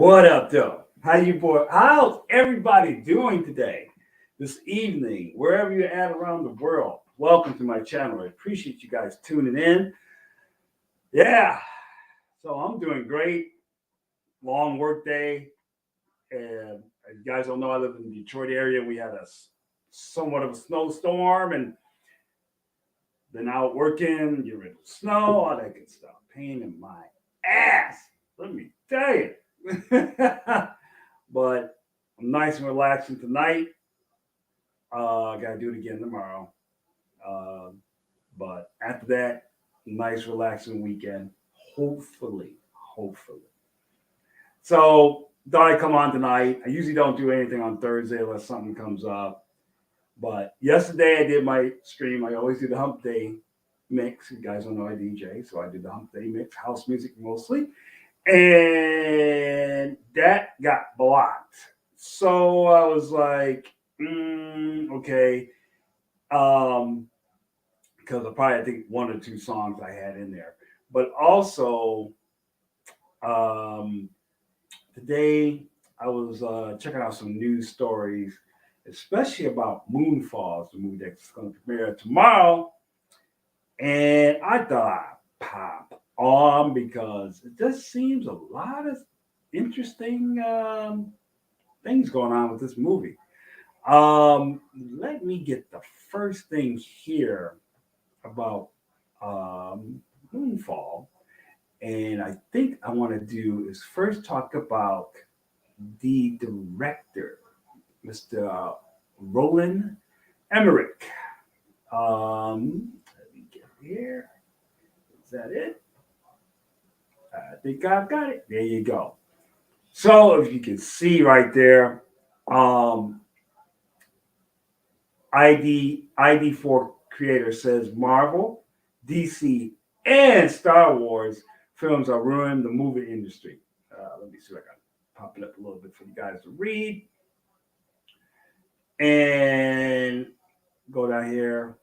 What up, though? How's everybody doing today, this evening, wherever you're at around the world? Welcome to my channel. I appreciate you guys tuning in. Yeah, so I'm doing great. Long work day, and you guys don't know I live in the Detroit area. We had somewhat of a snowstorm, and been out working, get rid of the snow, all that good stuff. Pain in my ass. Let me tell you. But I'm nice and relaxing tonight. I gotta do it again tomorrow. Uh, but after that, nice relaxing weekend. Hopefully. So thought I'd come on tonight. I usually don't do anything on Thursday unless something comes up. But yesterday I did my stream. I always do the Hump Day mix. You guys don't know I DJ, so I did the Hump Day mix, house music mostly. And that got blocked. So I was like, okay. Because I think one or two songs I had in there. But also, today I was checking out some news stories, especially about Moonfall, the movie that's going to premiere tomorrow. And I thought I'd pop on because it just seems a lot of interesting things going on with this movie. Let me get the first thing here about Moonfall. And I think I want to do is first talk about the director, Mr. Roland Emmerich. Let me get here. Is that it? I think I've got it. There you go. So if you can see right there, ID4 creator says Marvel, DC, and Star Wars films are ruining the movie industry. Let me see if I can pop it up a little bit for you guys to read. And go down here.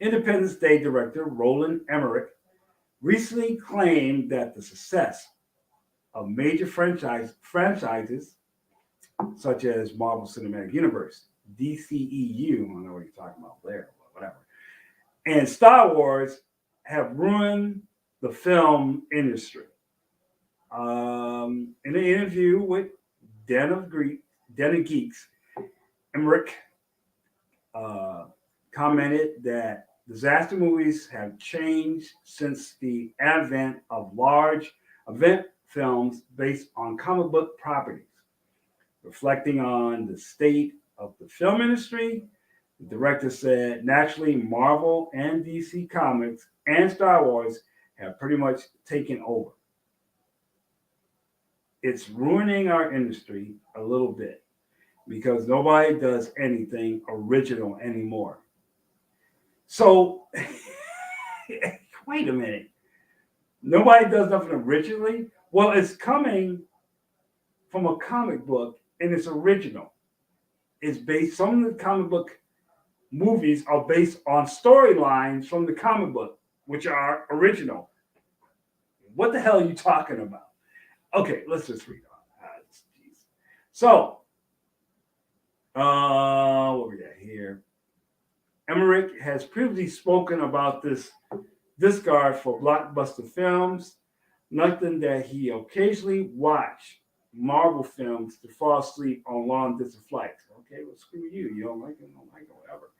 Independence Day director Roland Emmerich recently claimed that the success of major franchises such as Marvel Cinematic Universe, DCEU, I don't know what you're talking about there, but whatever, and Star Wars have ruined the film industry. In an interview with Den of Geeks, Emmerich commented that disaster movies have changed since the advent of large event films based on comic book properties. Reflecting on the state of the film industry, the director said, naturally, Marvel and DC Comics and Star Wars have pretty much taken over. It's ruining our industry a little bit because nobody does anything original anymore. So, wait a minute. Nobody does nothing originally? Well, it's coming from a comic book and it's original. It's based, some of the comic book movies are based on storylines from the comic book, which are original. What the hell are you talking about? Okay, let's just read on. So, what we got here? Emmerich has previously spoken about this discard for blockbuster films, nothing that he occasionally watched Marvel films to fall asleep on long distance flights. Okay, well, screw you. You don't like it, whatever.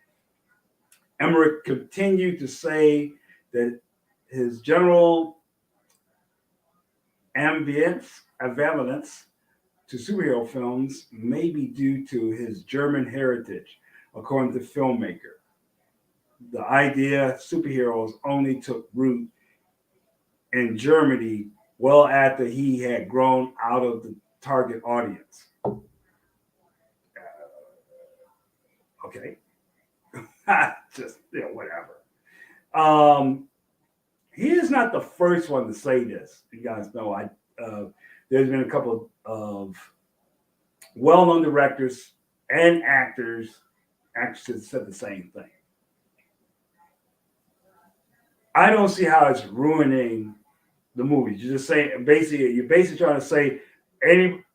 Emmerich continued to say that his general ambivalence to superhero films may be due to his German heritage, according to the filmmaker. The idea superheroes only took root in Germany well after he had grown out of the target audience. Okay. Just, whatever. He is not the first one to say this. You guys know, there's been a couple of well-known directors and actors said the same thing. I don't see how it's ruining the movies. You're just saying you're basically trying to say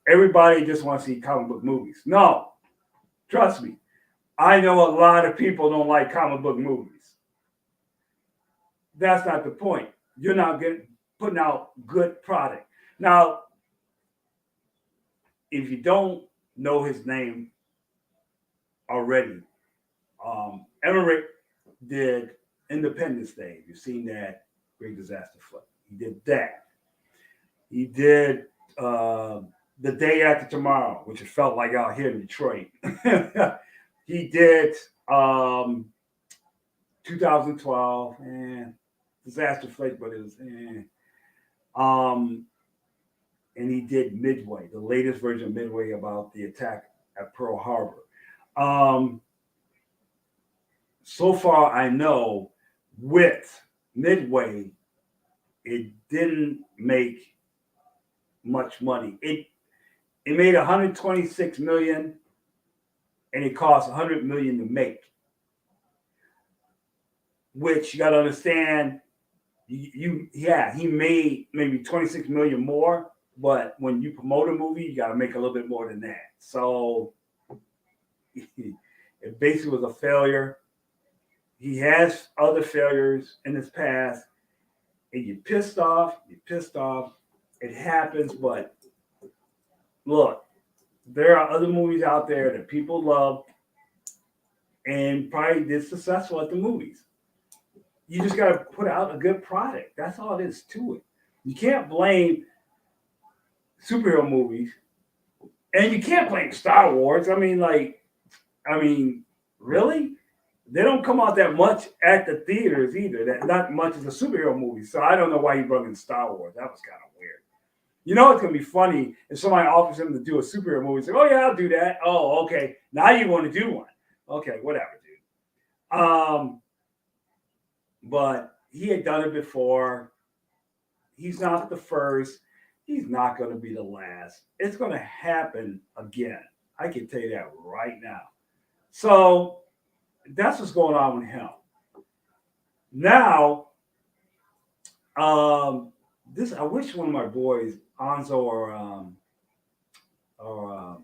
everybody just wants to see comic book movies. No, trust me. I know a lot of people don't like comic book movies. That's not the point. You're not putting out good product. Now, if you don't know his name already, Emmerich did Independence Day. You've seen that Great Disaster Flick. He did that. He did The Day After Tomorrow, which it felt like out here in Detroit. He did 2012, Disaster Flick, but it was and he did Midway, the latest version of Midway about the attack at Pearl Harbor. So far, I know with Midway, it didn't make much money. It made 126 million, and it cost 100 million to make. Which you got to understand, he made maybe 26 million more, but when you promote a movie, you got to make a little bit more than that. So it basically was a failure. He has other failures in his past, and you're pissed off. It happens, but look, there are other movies out there that people love and probably did successful at the movies. You just got to put out a good product. That's all it is to it. You can't blame superhero movies, and you can't blame Star Wars. I mean, really? They don't come out that much at the theaters either. That not much as a superhero movie. So I don't know why he brought in Star Wars. That was kind of weird. You know, it's gonna be funny if somebody offers him to do a superhero movie. Say, "Oh yeah, I'll do that." Oh, okay. Now you want to do one? Okay, whatever, dude. But he had done it before. He's not the first. He's not going to be the last. It's going to happen again. I can tell you that right now. So that's what's going on with him. Now, this I wish one of my boys, Anzo or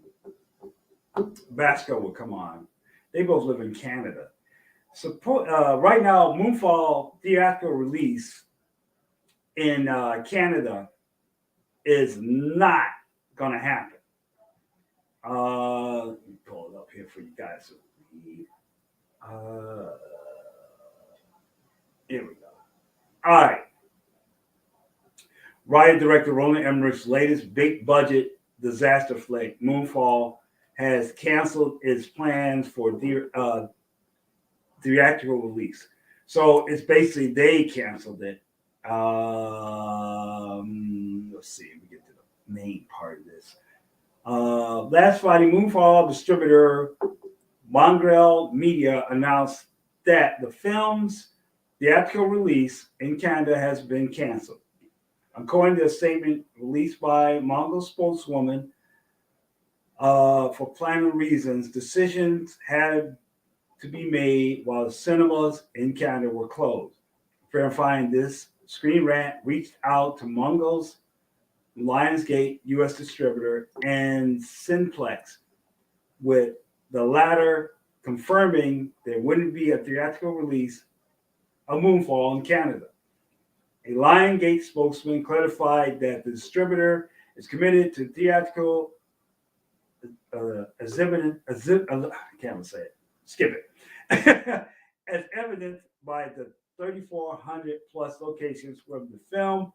Basco, would come on. They both live in Canada. So right now, Moonfall theatrical release in Canada is not going to happen. Let me pull it up here for you guys to read. Here we go. All right. Writer director Roland Emmerich's latest big budget disaster flick, Moonfall, has canceled its plans for theatrical release. So it's basically they canceled it. Let's see if we get to the main part of this. Last Friday, Moonfall distributor Mongrel Media announced that the film's theatrical release in Canada has been canceled. According to a statement released by Mongrel spokeswoman, for planning reasons, decisions had to be made while the cinemas in Canada were closed. Verifying this, Screen Rant reached out to Mongrel's Lionsgate U.S. distributor and Cineplex, with the latter confirming there wouldn't be a theatrical release of Moonfall in Canada. A Lionsgate spokesman clarified that the distributor is committed to theatrical exhibiting. I can't even say it. Skip it. As evidenced by the 3,400 plus locations where the film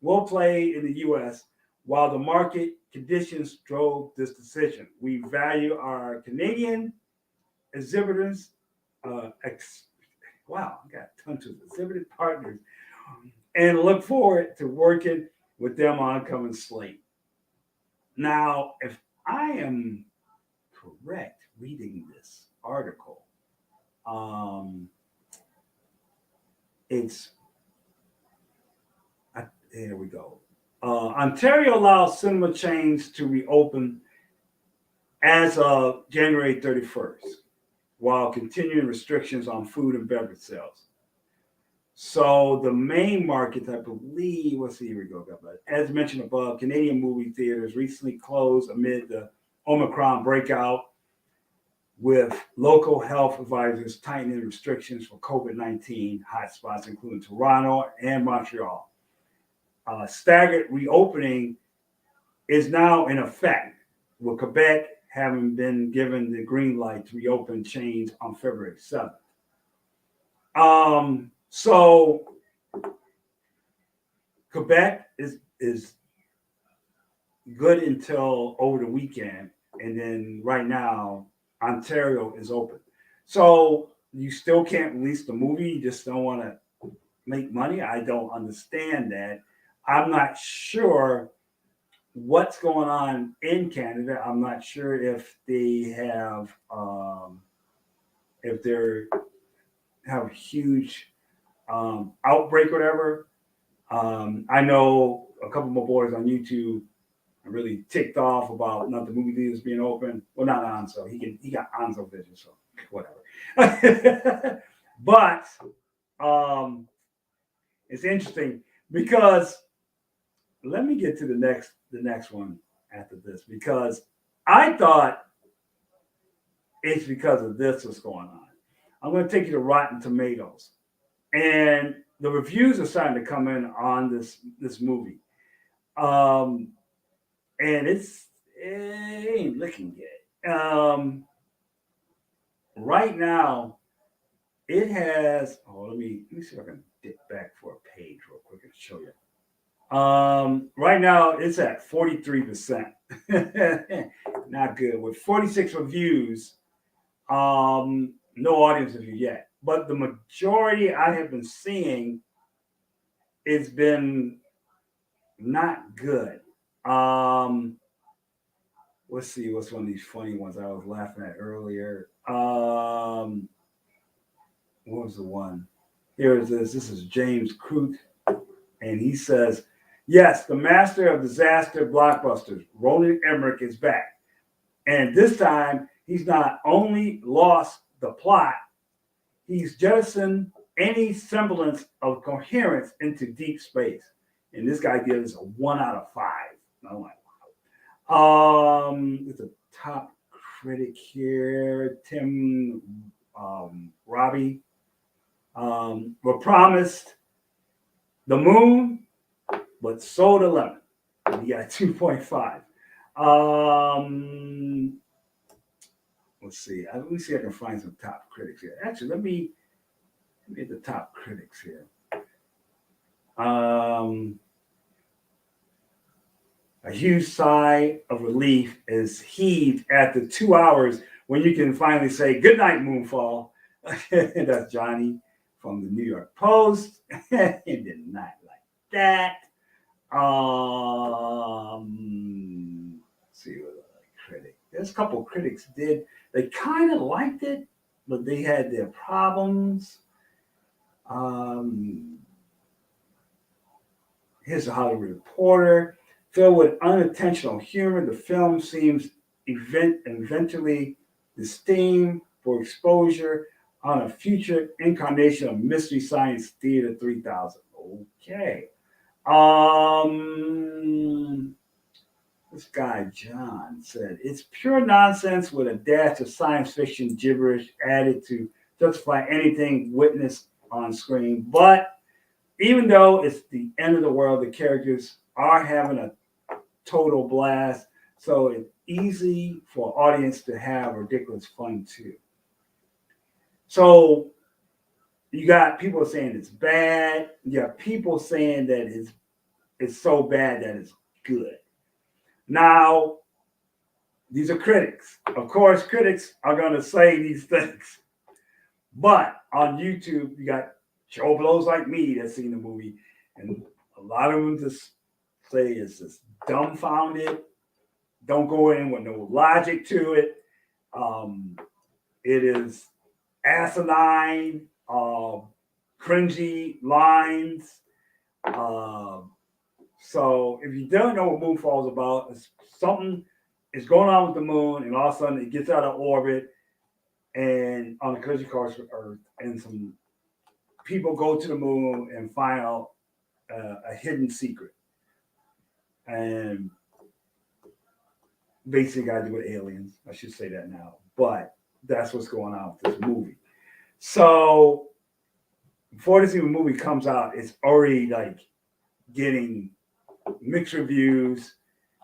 will play in the U.S., while the market conditions drove this decision. We value our Canadian exhibitors, I got tons of exhibitor partners, and look forward to working with them on coming slate. Now, if I am correct reading this article, here we go. Ontario allows cinema chains to reopen as of January 31st, while continuing restrictions on food and beverage sales. So the main markets, I believe, let's see, here we go. As mentioned above, Canadian movie theaters recently closed amid the Omicron breakout, with local health advisors tightening restrictions for COVID-19 hotspots, including Toronto and Montreal. Staggered reopening is now in effect, with Quebec having been given the green light to reopen chains on February 7th. So Quebec is good until over the weekend, and then right now Ontario is open. So you still can't release the movie. You just don't want to make money. I don't understand that. I'm not sure what's going on in Canada. I'm not sure if they have if they're have a huge outbreak or whatever. I know a couple of my boys on YouTube are really ticked off about not the movie theaters being open. Well, not Anzo. He got Anzo vision, so whatever. But it's interesting because let me get to the next one after this, because I thought it's because of this what's going on. I'm going to take you to Rotten Tomatoes, and the reviews are starting to come in on this movie, and it ain't looking good. Right now, it has. Oh, let me see if I can dip back for a page real quick and show you. Right now it's at 43%. Not good. With 46 reviews, no audience review yet. But the majority I have been seeing, it's been not good. Let's see, what's one of these funny ones I was laughing at earlier. What was the one? Here is this. This is James Crute, and he says, yes, the master of disaster blockbusters, Roland Emmerich, is back. And this time, he's not only lost the plot, he's jettisoned any semblance of coherence into deep space. And this guy gives a 1 out of 5. I'm like, wow. It's a top critic here, Tim Robbie. Were promised the moon, but sold a lemon. And he got 2.5. Let's see. Let me see if I can find some top critics here. Actually, let me get the top critics here. A huge sigh of relief is heaved after 2 hours when you can finally say good night, Moonfall. That's Johnny from the New York Post. He did not like that. Let's see what other critic. There's a couple of critics did. They kind of liked it, but they had their problems. Here's a Hollywood Reporter. Filled with unintentional humor, the film seems eventually destined for exposure on a future incarnation of Mystery Science Theater 3000. Okay. This guy, John, said, it's pure nonsense with a dash of science fiction gibberish added to justify anything witnessed on screen. But even though it's the end of the world, the characters are having a total blast. So it's easy for audience to have ridiculous fun too. So you got people saying it's bad. You got people saying that it's so bad that it's good. Now, these are critics. Of course, critics are going to say these things. But on YouTube, you got Joe Blows like me that's seen the movie. And a lot of them just say it's just dumbfounded. Don't go in with no logic to it. It is asinine, cringy lines. So if you don't know what Moonfall is about, it's something is going on with the moon, and all of a sudden it gets out of orbit and on a collision course with Earth, and some people go to the moon and find out a hidden secret, and basically got to do with aliens. I should say that now, but that's what's going on with this movie. So before this even movie comes out, it's already like getting mixed reviews,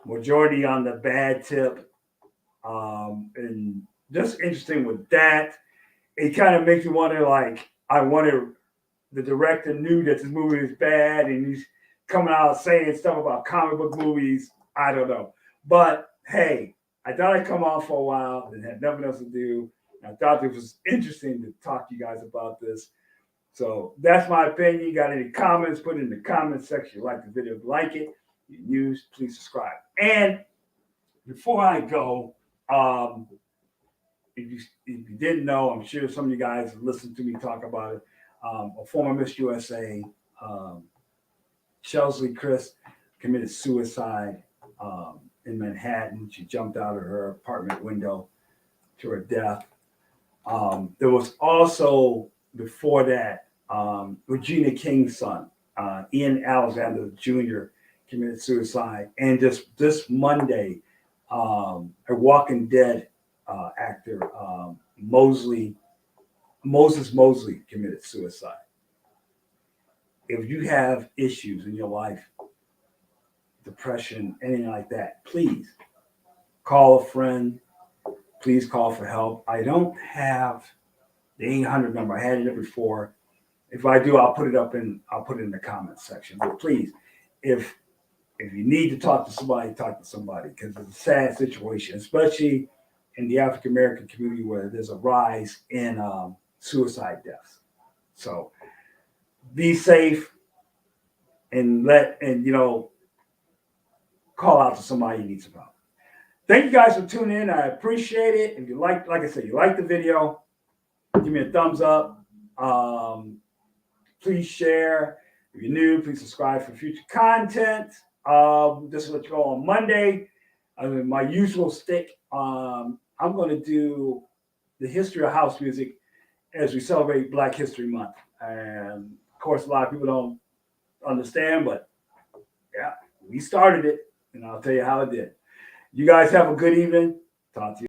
majority on the bad tip, and just interesting with that. It kind of makes you wonder, like, I wonder the director knew that this movie was bad and he's coming out saying stuff about comic book movies. I don't know. But hey, I thought I'd come on for a while and had nothing else to do. I thought it was interesting to talk to you guys about this. So that's my opinion. You got any comments? Put it in the comments section. Like the video, like it. You use, please subscribe. And before I go, if you didn't know, I'm sure some of you guys listened to me talk about it. A former Miss USA, Chelsea Chris, committed suicide in Manhattan. She jumped out of her apartment window to her death. There was also, before that, Regina King's son, Ian Alexander Jr., committed suicide. And just this Monday, a Walking Dead actor, Moses Mosley, committed suicide. If you have issues in your life, depression, anything like that, please call a friend. Please call for help. I don't have the 800 number. I had it before. If I do, I'll put it in the comments section. But please, if you need to talk to somebody because it's a sad situation, especially in the African American community where there's a rise in suicide deaths. So be safe and call out to somebody you need some help. Thank you guys for tuning in. I appreciate it. If you like I said, you like the video, give me a thumbs up. Please share. If you're new, please subscribe for future content. Just to let you go on Monday, my usual stick. I'm going to do the history of house music as we celebrate Black History Month. And of course, a lot of people don't understand, but yeah, we started it, and I'll tell you how it did. You guys have a good evening. Talk to you.